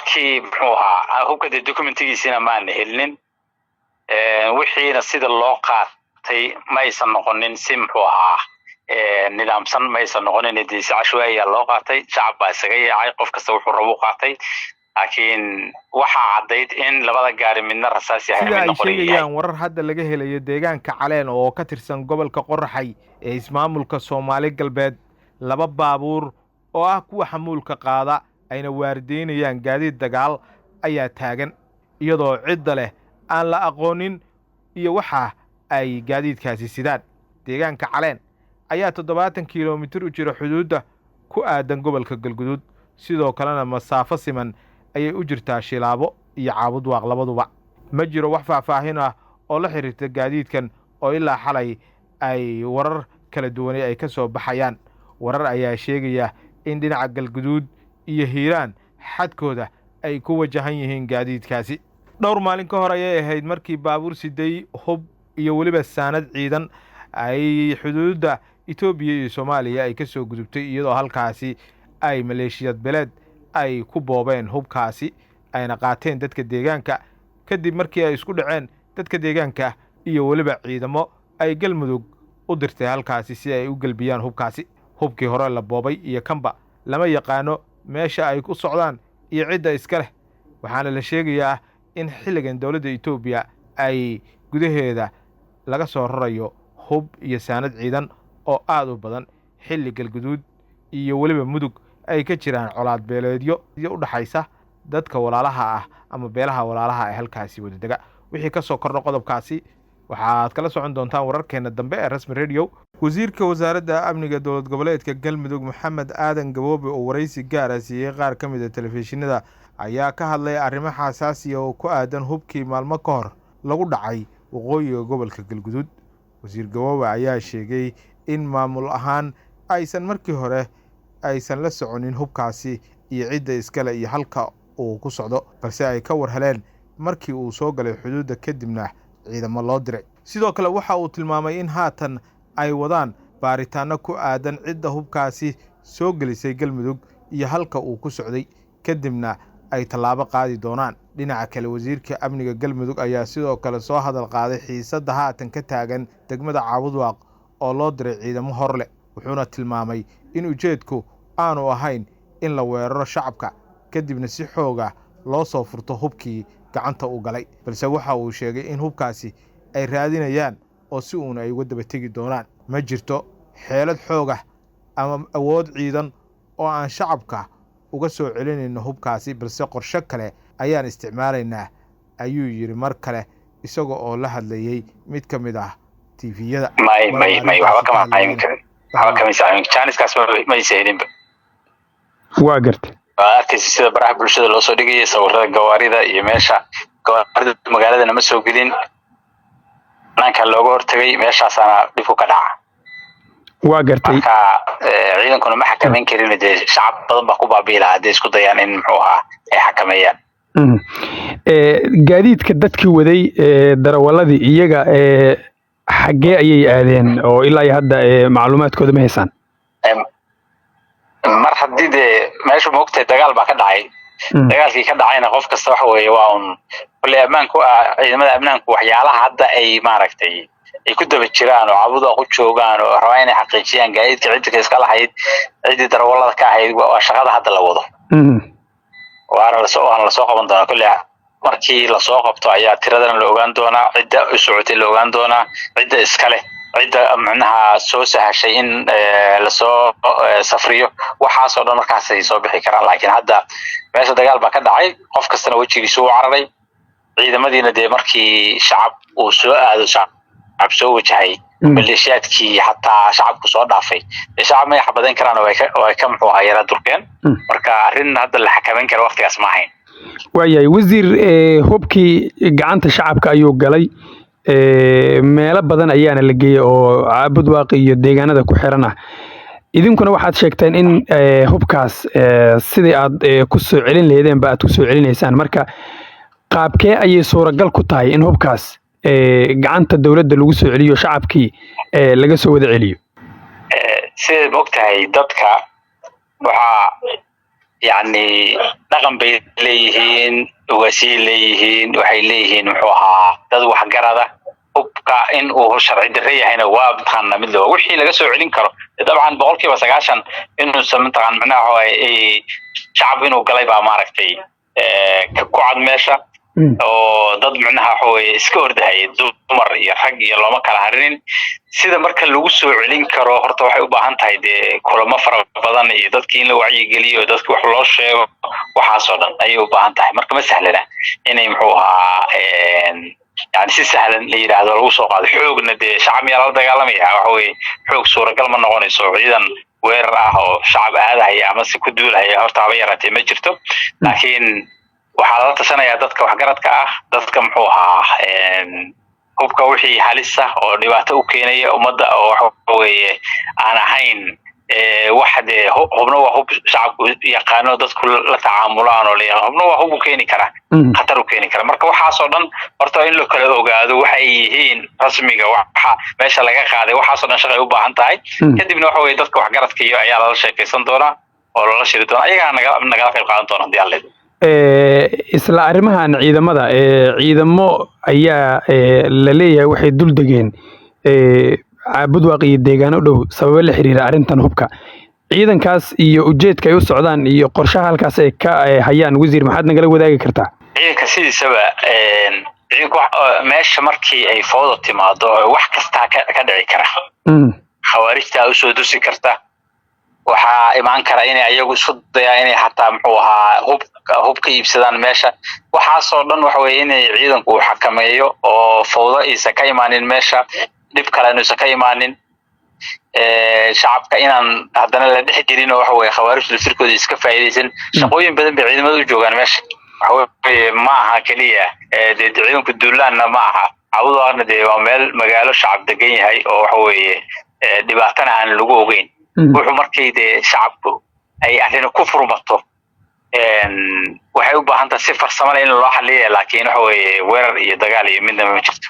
markii muxuu ahaa hubka documentigiisina ma aan helin wixiina sida loo qaatay ma aysan noqonin si muxuu ahaa nidaamsan ma aysan noqonin si cashwaaiya loo qaatay shacab baa isaga yaacay qof kasta wuxuu rabo qaatay laakiin waxa cadayd in labada gaari midna rasaas yahay sida ay sheegayaan warar hadda laga helayo deegaanka Caleen oo ka tirsan gobolka Qorraxay ee ismaamulka Soomaali Galbeed laba baabuur oo ah kuwa xamuulka qaada ayna waardeynayaan gaadiid dagaal ayaa taagan iyadoo cidda leh aan la aqoonin iyo waxa ay gaadiidkaasi sidaan deegaanka Caleen ayaa 70 kiiloomitir u jira xuduudda ku aadan gobolka Galguduud sidoo kalena masaafo siman ayay u jirtaa Shilaabo iyo Caabud Waaq labaduba ma jiro wax faahfaahin ah oo la xiriirta gaadiidkan oo ilaa xalay ay warar kala duwan ay ka soo baxayaan warar ayaa sheegaya in dhinaca Galguduud iyo Hiiraan xadkooda ay ku wajahan yihiin gaadiidkaasi dhowr maalin ka hor ayay ahayd markii baabuur siday hub iyo waliba saanad ciidan ay xuduudda Itoobiya iyo Soomaaliya ay ka soo gudubtay iyadoo halkaasi ay maleeshiyad beleed ay ku boobeen hubkaasi ayna qaateen dadka deegaanka kadib markii ay isku dhaceen dadka deegaanka iyo waliba ciidamo ay Galmudug u dirtay halkaasi si ay u galbiyaan hubkaasi hubkii hore la boobay iyo kanba lama yaqaano meesha ay ku socdaan iyo cidda iska leh waxaana la sheegayaa in xilligan dawladda Itoobiya ay gudaheeda laga soo rarayo hub iyo saanad ciidan oo aad u badan xilli Galguduud iyo waliba Mudug ay ka jiraan colaad beeleedyo u dhaxaysa dadka walaalaha ah ama beelaha walaalaha ay halkaasi wada daga wixii ka soo kordho qodobkaasi waxaad kala socon doontaan wararkeena dambe ee Rasmi Radio wasiirka wasaaradda amniga dowlad goboleedka Galmudug Maxamed Aadan Gaboobe oo waraysi gaar ah siiyay qaar ka mid ah telefishinada ayaa ka hadlay arrimo xasaasi ah oo ku aadan hubkii maalmo ka hor lagu dhacay waqooyiga gobolka Galguduud wasiir Gaboobe ayaa sheegay in maamul ahaan aysan markii hore aysan la soconin hubkaasi iyo cidda iskale iyo halka uu ku socdo balse ay ka war heleen markii uu soo galay xuduudda kadibna ciidamo loo diray sidoo kale waxa uu tilmaamay in haatan ay wadaan baaritaano ku aadan cidda hubkaasi soo gelisay Galmudug iyo halka uu ku socday kadibna ay tallaabo qaadi doonaan dhinaca kale wasiirka amniga Galmudug ayaa sidoo kale soo hadal qaaday xiisadda haatan ka taagan degmada Caabud Waaq oo loo diray ciidamo hor leh wuxuuna tilmaamay in ujeedku aanu ahayn in la weeraro shacabka kadibna si xooga loo soo furto hubkii gacanta u galay balse waxa uu sheegay in hubkaasi ay raadinayaan oo si uun ay uga daba tegi doonaan ma jirto xeelad xooga ama awood ciidan oo aan shacabka uga soo celinayno hubkaasi balse qorshe kale ayaan isticmaalaynaa ayuu yiri mar kale isagoo oo la hadlayay mid ka mid ah TV-yada waa gartay sida baraha bulshada loo soo dhigay sawirada gawaarida iyo meesha gawaarida magaalada ma soo gelin nanka looga hortagay meeshaasana dib u ka dhaca waa gartay marka ciidankuna ma xakameyn karin shacab badan baa ku baabiila haday isku dayaan in muxuu ahaa ay xakameeyaan gaadiidka dadkii waday darawaladii iyaga xagee ayay aadeen oo ilaa hadda macluumaadkooda ma haysaan mar haddii meesha moogtay dagaal baa ka dhacay dagaalkii ka dhacayna qof kasta waxa weeye waa un kulli ammaanku ciidamada ammaanku waxyaalaha hadda ay maaragtay ay ku daba jiraan oo Caabud Waaq u joogaan oo rabaan inay xaqiijiyaan gaadiidka cidda iska lahayd cidii darawalada ka ahayd waa shaqada hadda la wado waana la soo qaban doonaa kulli markii la soo qabto ayaa tiradan la ogaan doonaa cidda u socotay la ogaan doonaa cidda iska leh cidda macnaha soo sahashay in la soo safriyo waxaas oo dhan markaas ay soo bixi karaan laakiin hadda meesha dagaal baa ka dhacay qof kastana wajigiisu u cararay ciidamadiina markii shacab uu soo aado shacab soo wajahay maleeshiyaadkii xataa shacabku soo dhaafay shacab ma xabadeyn karaan oo ay ka muxuu ahaa yara durkeen marka arrin hadda la xakameyn karo waqtigaas ma ahayn waayahay wasiir hubkii gacanta shacabka ayuu galay meelo badan ayaana la geeyay oo Caabud Waaq iyo deegaanada ku xiran ah idinkuna waxaad sheegteen in hubkaas sidii aad ku soo celin leedeen ba aad ku soo celinaysaan marka qaabkee ayay suuragal ku tahay in hubkaas gacanta dawladda lagu soo celiyo shacabkii laga soo wada celiyo sida moogtahay dadka waxa يعني dhaqan bay leeyihiin ugaasii leeyihiin waxay leeyihiin muxuu ahaa dad wax garada hubka in uu sharci darre yahayna waa mataqaana mid loo wixii laga soo celin karo dabcan 90% inuu sameeyaan macnaha ay shacab inuu galay baa maaragtay ka kucad meesha oo dad macnaha waxay iska ordahay dumar iyo rag iyo looma kala harinin sida marka lagu soo celin karo horta waxay u baahan tahay kulamo fara badan iyo dadkii in la wacyi geliyo dadkii wax loo sheego waxa soo dhan ay u baahan tahay marka ma sahlana inay muxuu ahaa يعني si sahlan la yiraahdo lagu soo qaado xoogna shacab meel la dagaalamaya waxa xoog suuragal ma noqonayso ciidan weerar ah oo shacab aadahay ama si ku duulaya horta haba yaratay ma jirto laakiin waxa la tashanaya dadka wax garadka ah dadka muxuu ahaa hubka wixii halis ah oo dhibaato u keenaya ummadda oo waxa aan ahayn واحد هبنا وهب شعب يقانو dadku la tacaamulaan oo leeyahay hubna waa hub keeni kara khatar u keeni kara marka waxa soo dhan horta in la kala ogaado waxay yihiin rasmiga waxa meesha laga qaaday waxa soo dhan shaqay u baahan tahay kadibna waxa weey dadka wax garadka iyo ayaa la sheekaysan doona oo la shiri doona ayaga naga qayb qaadan doona hadii alle isla arrimahan ciidamada ciidamo ayaa la leeyahay waxay dul degeen caabud waaqi deegaano dhow sabab la xiriira arintan hubka ciidankaas iyo ujeedka ay u socdaan iyo qorshaha halkaas ay ka hayaan wasiir maxaad nagala wadaagi kartaa ciidanka sidiisaba ciidanku meesha markii ay foodo timaado wax kasta ka dhici kara khawaarijta u soo dusi karta waxa imaan kara inay ayagu isku dayaan inay hataa muxuu ahaa hubka iibsadaan meesha waxa soo dhan waxa weeye inay ciidanku xakameeyo oo foodo isa ka imaanin meesha dib kale inuu ka imaanin shacabka inaan hadana la dhex jirin waxa weeye khawaarijtu firkooda iska faa'iideysan shaqooyin badan bay ciidamadu u joogaan meesha waxa weeye ma aha kaliya ciidanku duulaanna ma aha cawdaana waa meel magaalo shacab degan yahay oo waxa weeye dhibaatana aan lagu ogeyn wuxuu markii shacabku ay arrin ku furmato waxay u baahan tahay si farsamo in loo xalliyo laakiin waxa weeye weerar iyo dagaal iyo midna ma jirto